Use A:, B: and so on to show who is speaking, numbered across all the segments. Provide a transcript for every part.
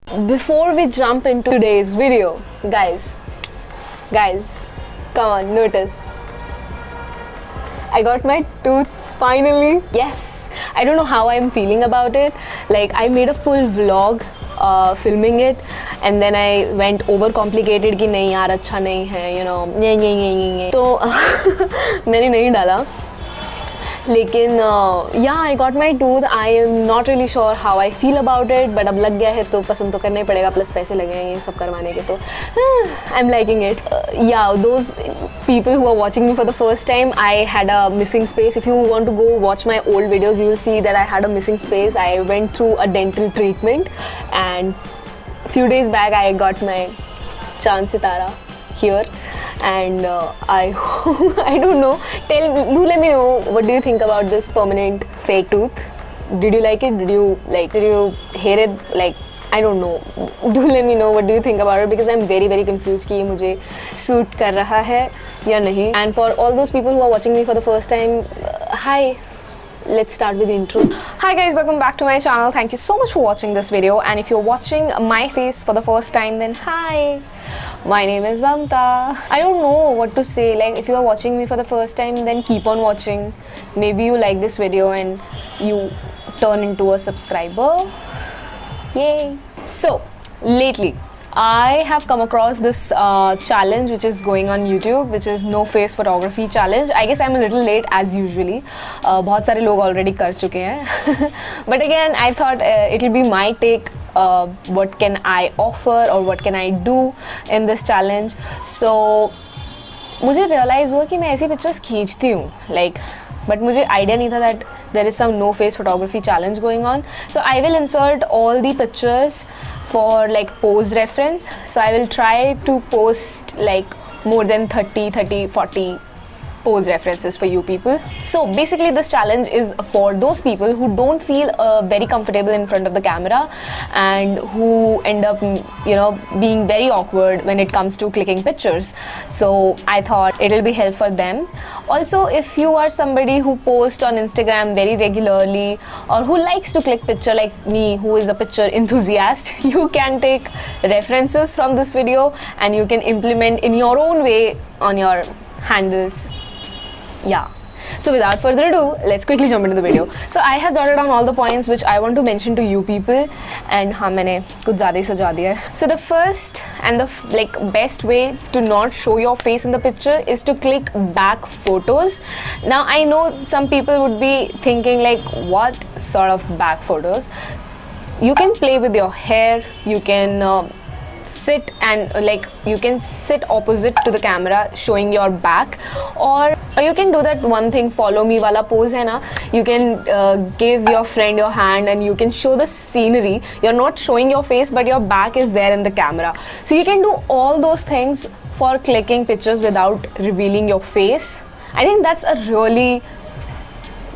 A: Before we jump into today's video, guys, come on, notice. I got my tooth finally. Yes, I don't know how I'm feeling about it. Like, I made a full vlog filming it, and then I went overcomplicated कि नहीं यार अच्छा नहीं है, you know, ये तो मैंने नहीं डाला. लेकिन yeah, I got my tooth. I am not really sure how I feel about it, but अब लग गया है तो पसंद तो करना ही पड़ेगा, प्लस पैसे लगे हैं ये सब करवाने के, तो I'm liking it. Yeah, those people who are watching me for the first time, I had a missing space. If you want to go watch my old videos, you will see that I had a missing space. I went through a dental treatment, and few days back I got my Chand Sitara here, and I don't know, do let me know, what do you think about this permanent fake tooth? Did you like it? Did you hate it? Like, I don't know, do let me know what do you think about it, because I'm very confused कि ये मुझे suit कर रहा है या नहीं. And for all those people who are watching me for the first time, hi. Let's start with the intro. Hi guys, welcome back to my channel. Thank you so much for watching this video, and if you're watching my face for the first time, then hi, my name is Mamta. I don't know what to say. Like, if you are watching me for the first time, then keep on watching. Maybe you like this video and you turn into a subscriber. Yay. So lately I have come across this challenge which is going on YouTube, which is no face photography challenge. I guess I'm a little late as usually. बहुत सारे लोग already कर चुके हैं. But again, I thought it'll be my take. What can I offer or what can I do in this challenge? So मुझे realize हुआ कि मैं ऐसी pictures खींचती हूँ, like, but मुझे idea नहीं था that there is some no face photography challenge going on. So I will insert all the pictures for like pose reference. So I will try to post like more than 40 pose references for you people. So basically this challenge is for those people who don't feel very comfortable in front of the camera and who end up, you know, being very awkward when it comes to clicking pictures. So I thought it'll be helpful for them. Also, if you are somebody who posts on Instagram very regularly or who likes to click picture like me, who is a picture enthusiast, you can take references from this video and you can implement in your own way on your handles. Yeah. So without further ado, let's quickly jump into the video. So I have jotted down all the points which I want to mention to you people, and हाँ मैंने कुछ ज़्यादा ही सजा दिया है. So the first and the best way to not show your face in the picture is to click back photos. Now I know some people would be thinking like, what sort of back photos? You can play with your hair. You can sit and you can sit opposite to the camera showing your back, or you can do that one thing, follow me wala pose hai na. You can give your friend your hand and you can show the scenery. You're not showing your face but your back is there in the camera. So you can do all those things for clicking pictures without revealing your face. I think that's a really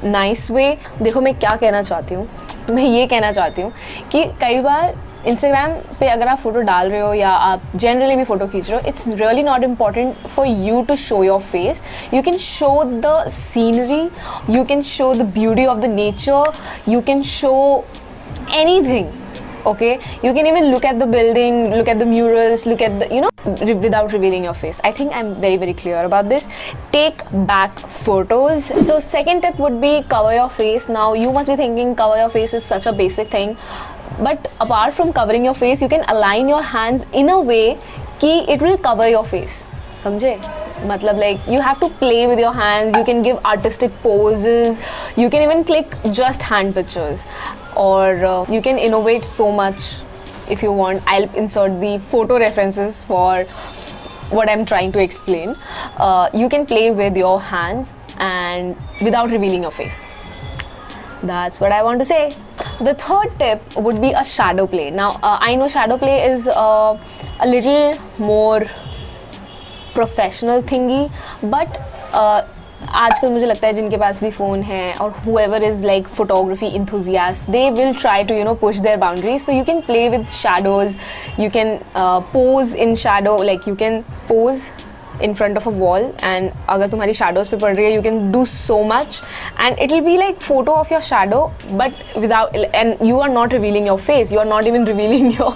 A: nice way. देखो मैं क्या कहना चाहती हूँ, मैं ये कहना चाहती हूँ कि कई बार इंस्टाग्राम पे अगर आप फोटो डाल रहे हो या आप जनरली भी फोटो खींच रहे हो, it's really not important for you to show your face. You can show the scenery, you can show the beauty of the nature, you can show anything. Okay, you can even look at the building, look at the murals, look at the, you know, without revealing your face. I think I'm very clear about this. Take back photos. So second tip would be cover your face. Now you must be thinking cover your face is such a basic thing, but apart from covering your face, you can align your hands in a way कि it will cover your face. समझे? मतलब like you have to play with your hands. You can give artistic poses. You can even click just hand pictures, or you can innovate so much if you want. I'll insert the photo references for what I'm trying to explain. You can play with your hands and without revealing your face. That's what I want to say. The third tip would be a shadow play. Now I know shadow play is a little more professional थिंगी, but आजकल मुझे लगता है जिनके पास भी phone है और whoever is like photography enthusiast, they will try to, you know, push their boundaries. So you can play with shadows, you can pose in shadow, like you can pose in front of a wall and अगर तुम्हारी shadows पे पड़ रही है, you can do so much and it will be like photo of your shadow but without, and you are not revealing your face, you are not even revealing your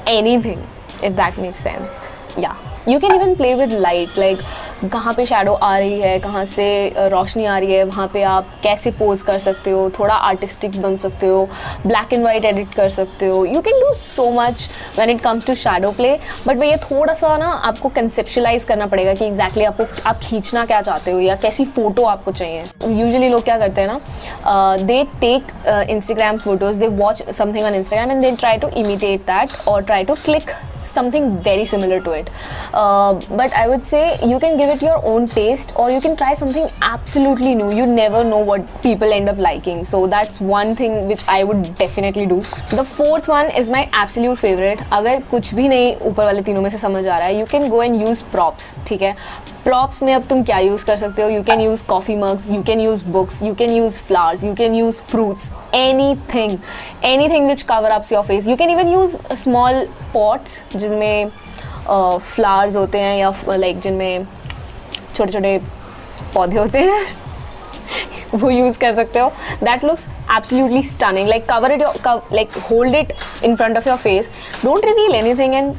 A: anything, if that makes sense. Yeah. You can even play with light, like कहाँ पे shadow आ रही है, कहाँ से रोशनी आ रही है, वहाँ पे आप कैसे pose कर सकते हो, थोड़ा artistic बन सकते हो, black and white edit कर सकते हो. You can do so much when it comes to shadow play, but भैया थोड़ा सा ना आपको conceptualize करना पड़ेगा कि exactly आप खींचना क्या चाहते हो या कैसी photo आपको चाहिए. Usually लोग क्या करते हैं ना, they take Instagram photos, they watch something on Instagram and they try to imitate that or try to click something very similar to it. But I would say you can give it your own taste or you can try something absolutely new. You never know what people end up liking. So that's one thing which I would definitely do. The fourth one is my absolute favorite. अगर कुछ भी नहीं ऊपर वाले तीनों में से समझ आ रहा है, you can go and use props. ठीक है, props में अब तुम क्या यूज़ कर सकते हो? You can use coffee mugs, you can use books, you can use flowers, you can use fruits, anything which cover up your face. You can even use small pots जिनमें flowers होते हैं या like जिनमें छोटे छोटे पौधे होते हैं वो यूज़ कर सकते हो. That looks absolutely stunning. Like cover it, like hold it in front of your face, don't reveal anything and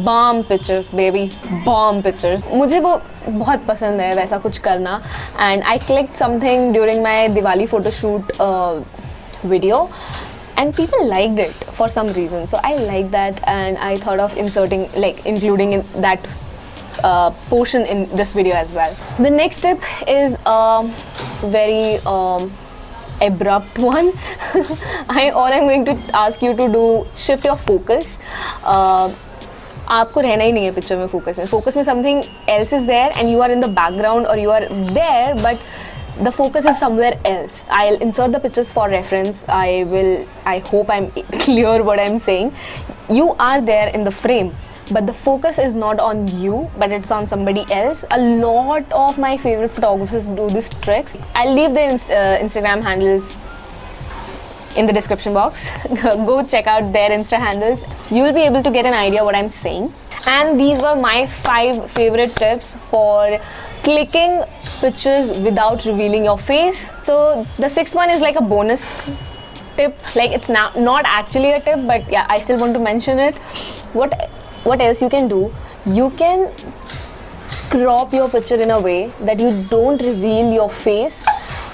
A: bomb pictures baby, bomb pictures. मुझे वो बहुत पसंद है वैसा कुछ करना. And I clicked something during my Diwali photoshoot video and people liked it for some reason, so I like that and I thought of including in that portion in this video as well. The next tip is a very abrupt one. All I'm going to ask you to do, shift your focus. आपको रहना ही नहीं है picture में focus में something else is there and you are in the background और you are there but the focus is somewhere else. I'll insert the pictures for reference. I hope I'm clear what I'm saying. You are there in the frame, but the focus is not on you, but it's on somebody else. A lot of my favorite photographers do this tricks. I'll leave their Instagram handles in the description box. Go check out their Insta handles. You'll be able to get an idea what I'm saying. And these were my 5 favorite tips for clicking pictures without revealing your face. So the 6th one is like a bonus tip. Like it's not actually a tip, but yeah, I still want to mention it. What else you can do? You can crop your picture in a way that you don't reveal your face,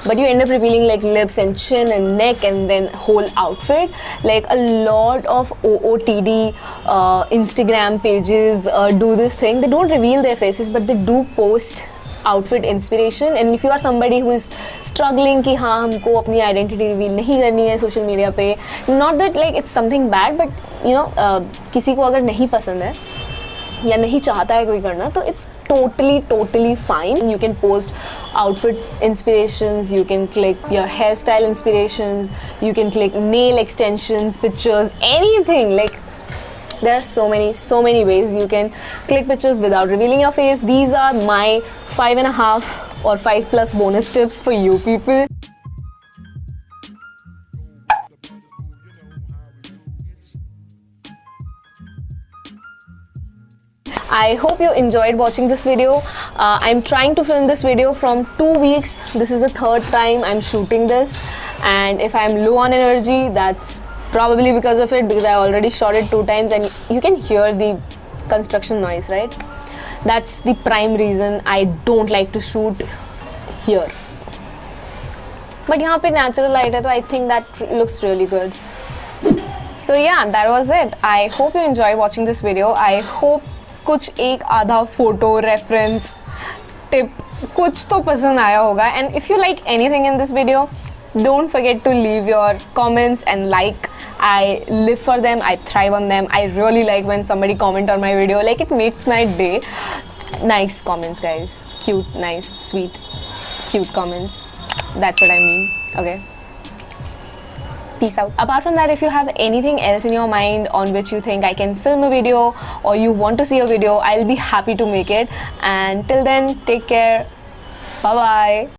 A: but you end up revealing like lips and chin and neck and then whole outfit. Like a lot of OOTD Instagram pages do this thing. They don't reveal their faces, but they do post outfit inspiration. And if you are somebody who is struggling कि हाँ हमको अपनी identity reveal नहीं करनी है social media पे, not that like it's something bad, but you know किसी को अगर नहीं पसंद है या नहीं चाहता है कोई करना तो it's totally fine. You can post outfit inspirations, you can click your hairstyle inspirations, you can click nail extensions, pictures, anything. Like there are so many ways you can click pictures without revealing your face. These are my 5.5 or 5+ bonus tips for you people. I hope you enjoyed watching this video. I'm trying to film this video from 2 weeks. This is the 3rd time I'm shooting this, and if I'm low on energy, that's probably because of it, because I already shot it 2 times and you can hear the construction noise, right? That's the prime reason I don't like to shoot here. But यहाँ पे natural light है तो I think that looks really good. So yeah, that was it. I hope you enjoyed watching this video. I hope कुछ एक आधा photo reference tip कुछ तो पसंद आया होगा. And if you like anything in this video, don't forget to leave your comments and like. I live for them, I thrive on them. I really like when somebody comment on my video, like it makes my day. Nice comments guys, cute, nice, sweet, cute comments. That's what I mean. Okay, peace out. Apart from that, if you have anything else in your mind on which you think I can film a video or you want to see a video, I'll be happy to make it. And till then, take care. Bye bye.